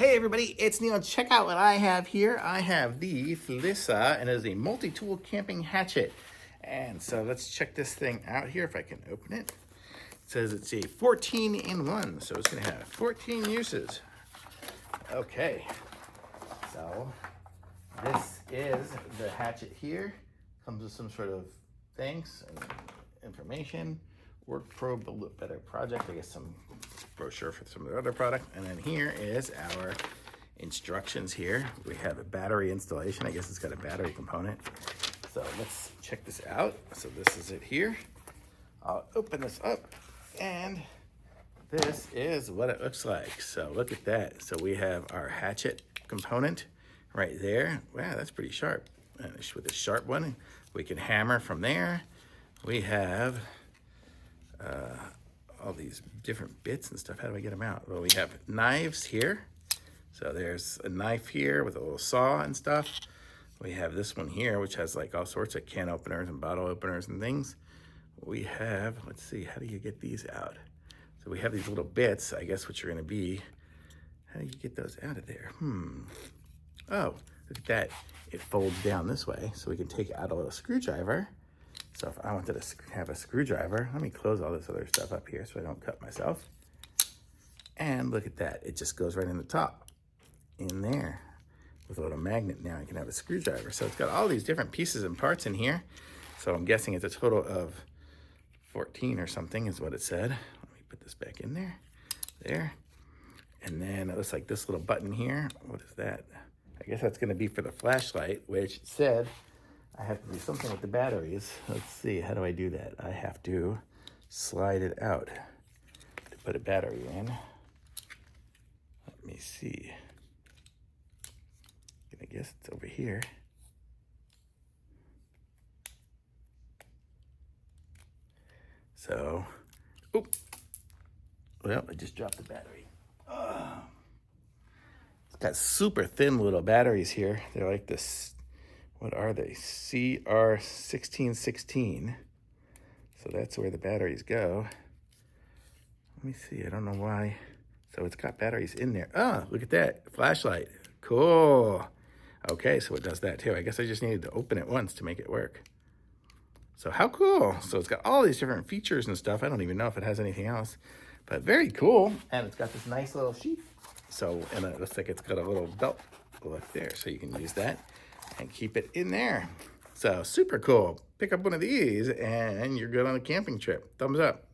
Hey everybody, it's Neil. Check out what I have here. I have the FLISSA, and it is a multi-tool camping hatchet. And so let's check this thing out here if I can open it. It says it's a 14-in-1, so it's gonna have 14 uses. Okay, so this is the hatchet here. Comes with some sort of thanks and information. Work probe, a little better project. I guess some brochure for some of the other product. And then here is our instructions here. We have a battery installation. I guess it's got a battery component. So let's check this out. So this is it here. I'll open this up and this is what it looks like. So look at that. So we have our hatchet component right there. Wow, that's pretty sharp. And with a sharp one, we can hammer from there. We have all these different bits and stuff. How do I get them out? Well, we have knives here. So there's a knife here with a little saw and stuff. We have this one here, which has like all sorts of can openers and bottle openers and things. We have, let's see, how do you get these out? So we have these little bits, I guess, which are gonna be, how do you get those out of there? Oh, look at that. It folds down this way, so we can take out a little screwdriver. So if I wanted to have a screwdriver, let me close all this other stuff up here so I don't cut myself. And look at that, it just goes right in the top, in there. With a little magnet now, I can have a screwdriver. So it's got all these different pieces and parts in here. So I'm guessing it's a total of 14 or something is what it said. Let me put this back in there, there. And then it looks like this little button here. What is that? I guess that's gonna be for the flashlight, which said I have to do something with the batteries. Let's see, how do I do that? I have to slide it out to put a battery in. Let me see. I guess it's over here. So, oop. Well, I just dropped the battery. It's got super thin little batteries here. They're like this. What are they? CR1616. So that's where the batteries go. Let me see, I don't know why. So it's got batteries in there. Oh, look at that, flashlight. Cool. Okay, so it does that too. I guess I just needed to open it once to make it work. So how cool. So it's got all these different features and stuff. I don't even know if it has anything else, but very cool. And it's got this nice little sheath. So, and it looks like it's got a little belt look there. So you can use that and keep it in there. So super cool. Pick up one of these and you're good on a camping trip. Thumbs up.